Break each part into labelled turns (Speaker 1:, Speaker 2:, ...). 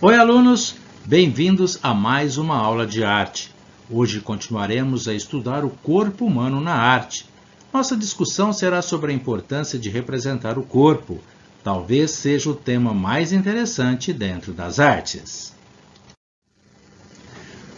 Speaker 1: Oi, alunos! Bem-vindos a mais uma aula de arte. Hoje continuaremos a estudar o corpo humano na arte. Nossa discussão será sobre a importância de representar o corpo. Talvez seja o tema mais interessante dentro das artes.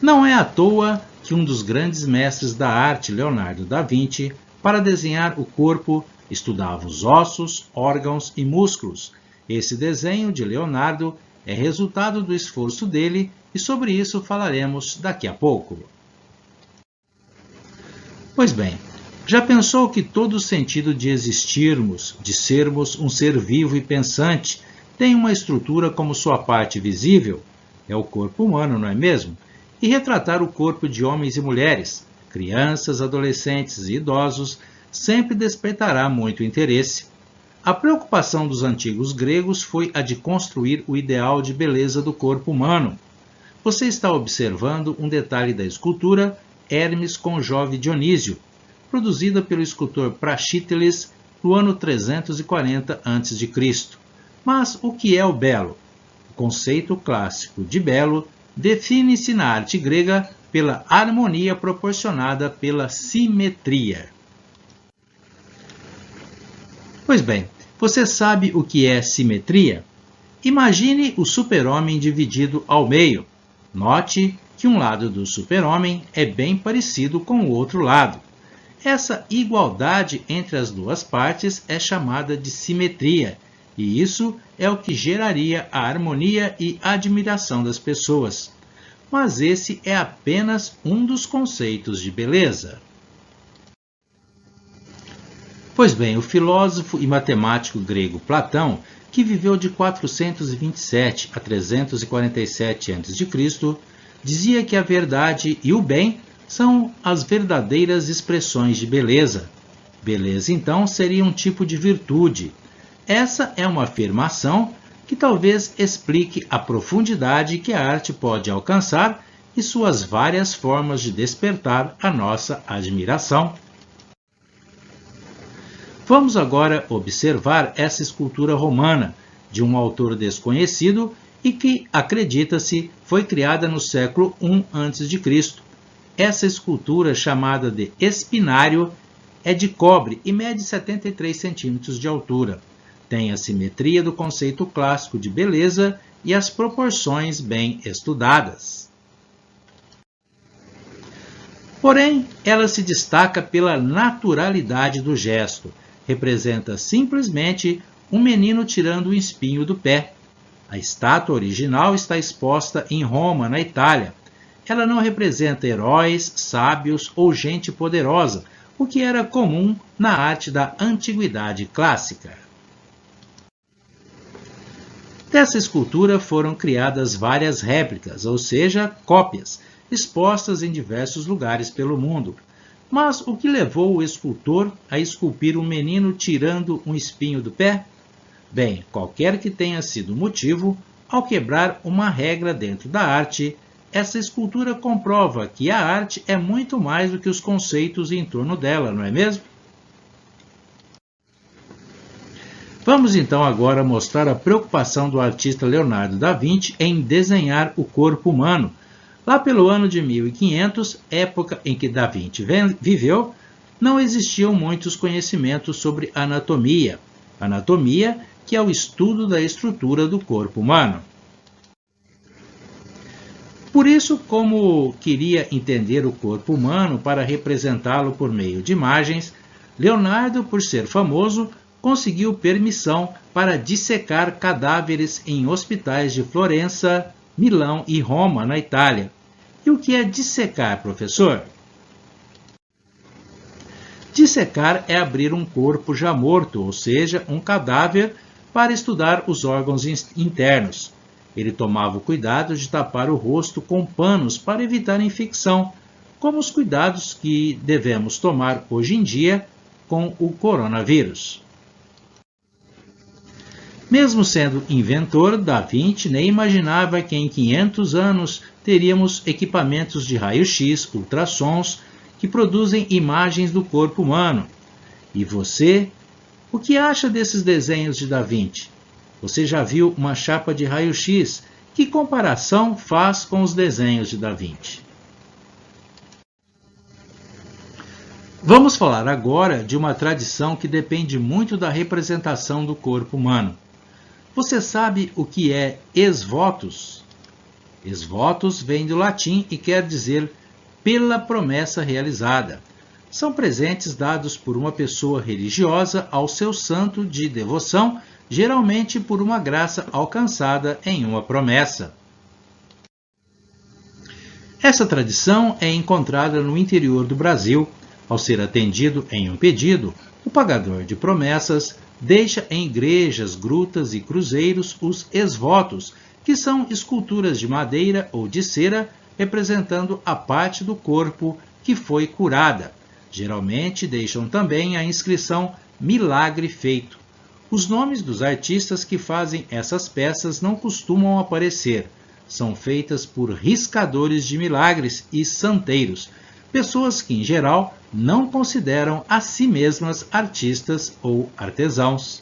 Speaker 1: Não é à toa que um dos grandes mestres da arte, Leonardo da Vinci, para desenhar o corpo, estudava os ossos, órgãos e músculos. Esse desenho de Leonardo é resultado do esforço dele e sobre isso falaremos daqui a pouco. Pois bem, já pensou que todo o sentido de existirmos, de sermos um ser vivo e pensante, tem uma estrutura como sua parte visível? É o corpo humano, não é mesmo? E retratar o corpo de homens e mulheres, crianças, adolescentes e idosos, sempre despertará muito interesse. A preocupação dos antigos gregos foi a de construir o ideal de beleza do corpo humano. Você está observando um detalhe da escultura Hermes com Jove Dionísio, produzida pelo escultor Praxíteles no ano 340 a.C. Mas o que é o belo? O conceito clássico de belo define-se na arte grega pela harmonia proporcionada pela simetria. Pois bem, você sabe o que é simetria? Imagine o super-homem dividido ao meio. Note que um lado do super-homem é bem parecido com o outro lado. Essa igualdade entre as duas partes é chamada de simetria, e isso é o que geraria a harmonia e admiração das pessoas. Mas esse é apenas um dos conceitos de beleza. Pois bem, o filósofo e matemático grego Platão, que viveu de 427 a 347 a.C., dizia que a verdade e o bem são as verdadeiras expressões de beleza. Beleza, então, seria um tipo de virtude. Essa é uma afirmação que talvez explique a profundidade que a arte pode alcançar e suas várias formas de despertar a nossa admiração. Vamos agora observar essa escultura romana, de um autor desconhecido e que, acredita-se, foi criada no século I a.C. Essa escultura, chamada de Espinário, é de cobre e mede 73 centímetros de altura. Tem a simetria do conceito clássico de beleza e as proporções bem estudadas. Porém, ela se destaca pela naturalidade do gesto. Representa simplesmente um menino tirando o espinho do pé. A estátua original está exposta em Roma, na Itália. Ela não representa heróis, sábios ou gente poderosa, o que era comum na arte da antiguidade clássica. Dessa escultura foram criadas várias réplicas, ou seja, cópias, expostas em diversos lugares pelo mundo. Mas o que levou o escultor a esculpir um menino tirando um espinho do pé? Bem, qualquer que tenha sido o motivo, ao quebrar uma regra dentro da arte, essa escultura comprova que a arte é muito mais do que os conceitos em torno dela, não é mesmo? Vamos então agora mostrar a preocupação do artista Leonardo da Vinci em desenhar o corpo humano. Lá pelo ano de 1500, época em que Da Vinci viveu, não existiam muitos conhecimentos sobre anatomia. Anatomia, que é o estudo da estrutura do corpo humano. Por isso, como queria entender o corpo humano para representá-lo por meio de imagens, Leonardo, por ser famoso, conseguiu permissão para dissecar cadáveres em hospitais de Florença, Milão e Roma, na Itália. E o que é dissecar, professor? Dissecar é abrir um corpo já morto, ou seja, um cadáver, para estudar os órgãos internos. Ele tomava o cuidado de tapar o rosto com panos para evitar infecção, como os cuidados que devemos tomar hoje em dia com o coronavírus. Mesmo sendo inventor, Da Vinci nem imaginava que em 500 anos teríamos equipamentos de raio-x, ultrassons, que produzem imagens do corpo humano. E você, o que acha desses desenhos de Da Vinci? Você já viu uma chapa de raio-x Que comparação faz com os desenhos de Da Vinci? Vamos falar agora de uma tradição que depende muito da representação do corpo humano. Você sabe o que é ex-votus? Ex-votus vem do latim e quer dizer pela promessa realizada. São presentes dados por uma pessoa religiosa ao seu santo de devoção, geralmente por uma graça alcançada em uma promessa. Essa tradição é encontrada no interior do Brasil. Ao ser atendido em um pedido, o pagador de promessas deixa em igrejas, grutas e cruzeiros os ex-votos, que são esculturas de madeira ou de cera representando a parte do corpo que foi curada. Geralmente deixam também a inscrição milagre feito. Os nomes dos artistas que fazem essas peças não costumam aparecer. São feitas por riscadores de milagres e santeiros, pessoas que, em geral, não consideram a si mesmas artistas ou artesãos.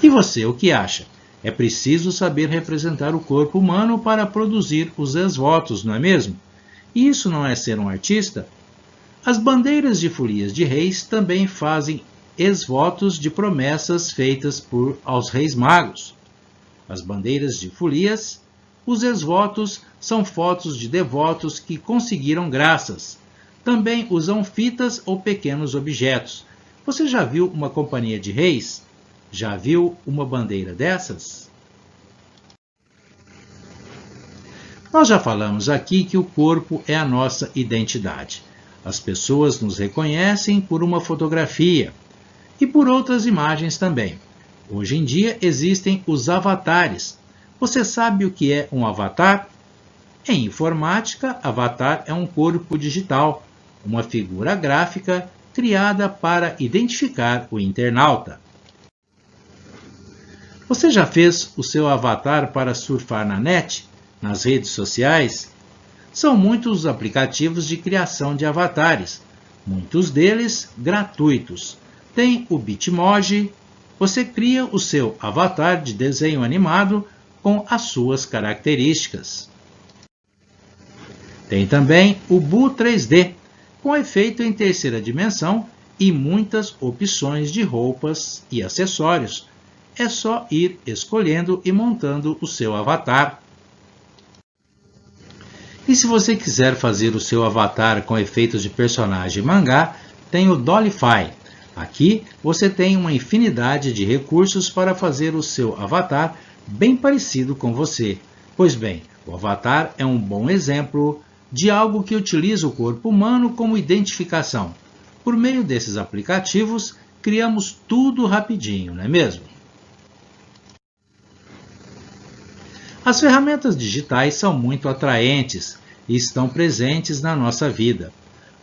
Speaker 1: E você, o que acha? É preciso saber representar o corpo humano para produzir os ex-votos, não é mesmo? E isso não é ser um artista? As bandeiras de folias de reis também fazem ex-votos de promessas feitas aos reis magos. As bandeiras de folias, os ex-votos são fotos de devotos que conseguiram graças. Também usam fitas ou pequenos objetos. Você já viu uma companhia de reis? Já viu uma bandeira dessas? Nós já falamos aqui que o corpo é a nossa identidade. As pessoas nos reconhecem por uma fotografia e por outras imagens também. Hoje em dia existem os avatares. Você sabe o que é um avatar? Em informática, avatar é um corpo digital, uma figura gráfica criada para identificar o internauta. Você já fez o seu avatar para surfar na net, nas redes sociais? São muitos os aplicativos de criação de avatares, muitos deles gratuitos. Tem o Bitmoji. Você cria o seu avatar de desenho animado com as suas características. Tem também o Bu 3D, com efeito em terceira dimensão e muitas opções de roupas e acessórios. É só ir escolhendo e montando o seu avatar. E se você quiser fazer o seu avatar com efeitos de personagem mangá, tem o Dollify. Aqui você tem uma infinidade de recursos para fazer o seu avatar bem parecido com você. Pois bem, o avatar é um bom exemplo de algo que utiliza o corpo humano como identificação. Por meio desses aplicativos, criamos tudo rapidinho, não é mesmo? As ferramentas digitais são muito atraentes e estão presentes na nossa vida.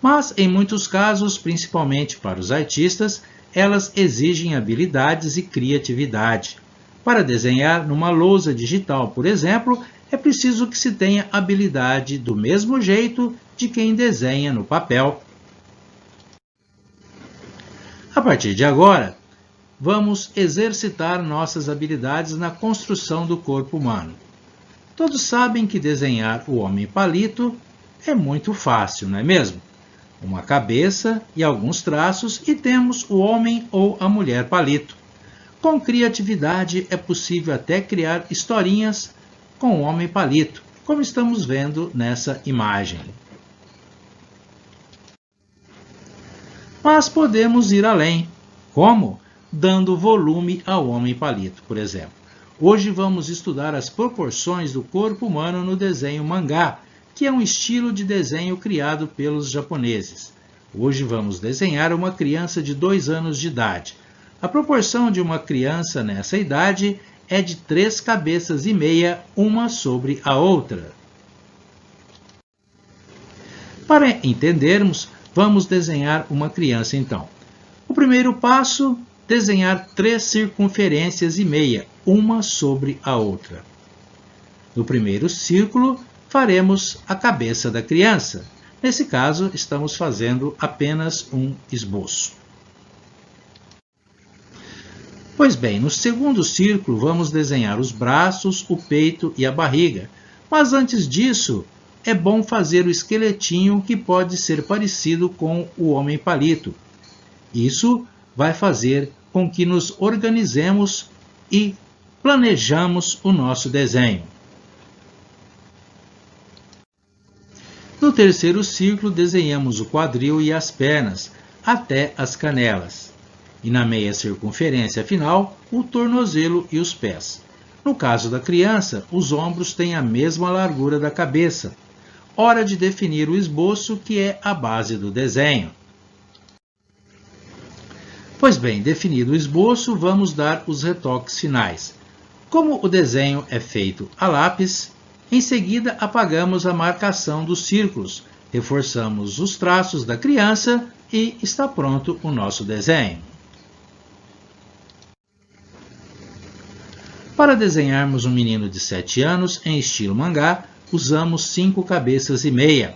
Speaker 1: Mas, em muitos casos, principalmente para os artistas, elas exigem habilidades e criatividade. Para desenhar numa lousa digital, por exemplo, é preciso que se tenha habilidade do mesmo jeito de quem desenha no papel. A partir de agora, vamos exercitar nossas habilidades na construção do corpo humano. Todos sabem que desenhar o homem palito é muito fácil, não é mesmo? Uma cabeça e alguns traços e temos o homem ou a mulher palito. Com criatividade é possível até criar historinhas com o homem palito, como estamos vendo nessa imagem. Mas podemos ir além. Como? Dando volume ao homem palito, por exemplo. Hoje vamos estudar as proporções do corpo humano no desenho mangá, que é um estilo de desenho criado pelos japoneses. Hoje vamos desenhar uma criança de 2 anos de idade. A proporção de uma criança nessa idade é de 3 cabeças e meia, uma sobre a outra. Para entendermos, vamos desenhar uma criança então. O primeiro passo, desenhar 3 circunferências e meia, uma sobre a outra. No primeiro círculo, faremos a cabeça da criança. Nesse caso, estamos fazendo apenas um esboço. Pois bem, no segundo círculo vamos desenhar os braços, o peito e a barriga. Mas antes disso, é bom fazer o esqueletinho que pode ser parecido com o homem palito. Isso vai fazer com que nos organizemos e planejamos o nosso desenho. No terceiro círculo, desenhamos o quadril e as pernas, até as canelas. E na meia circunferência final, o tornozelo e os pés. No caso da criança, os ombros têm a mesma largura da cabeça. Hora de definir o esboço, que é a base do desenho. Pois bem, definido o esboço, vamos dar os retoques finais. Como o desenho é feito a lápis, em seguida apagamos a marcação dos círculos, reforçamos os traços da criança e está pronto o nosso desenho. Para desenharmos um menino de 7 anos em estilo mangá, usamos 5 cabeças e meia,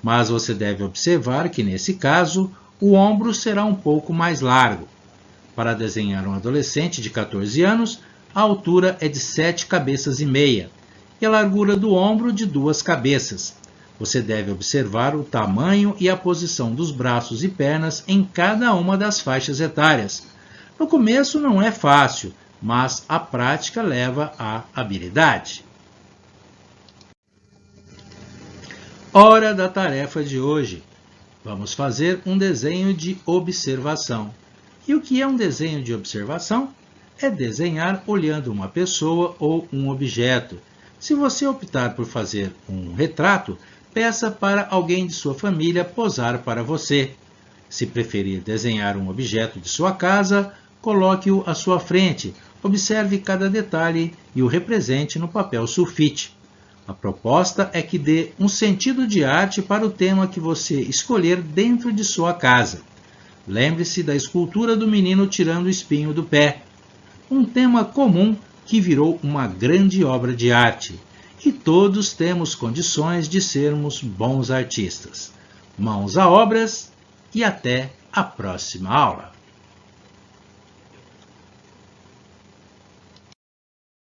Speaker 1: mas você deve observar que nesse caso o ombro será um pouco mais largo. Para desenhar um adolescente de 14 anos, a altura é de 7 cabeças e meia e a largura do ombro de 2 cabeças. Você deve observar o tamanho e a posição dos braços e pernas em cada uma das faixas etárias. No começo não é fácil, mas a prática leva à habilidade. Hora da tarefa de hoje. Vamos fazer um desenho de observação. E o que é um desenho de observação? É desenhar olhando uma pessoa ou um objeto. Se você optar por fazer um retrato, peça para alguém de sua família posar para você. Se preferir desenhar um objeto de sua casa, coloque-o à sua frente, observe cada detalhe e o represente no papel sulfite. A proposta é que dê um sentido de arte para o tema que você escolher dentro de sua casa. Lembre-se da escultura do menino tirando o espinho do pé. Um tema comum que virou uma grande obra de arte. E todos temos condições de sermos bons artistas. Mãos à obras e até a próxima aula!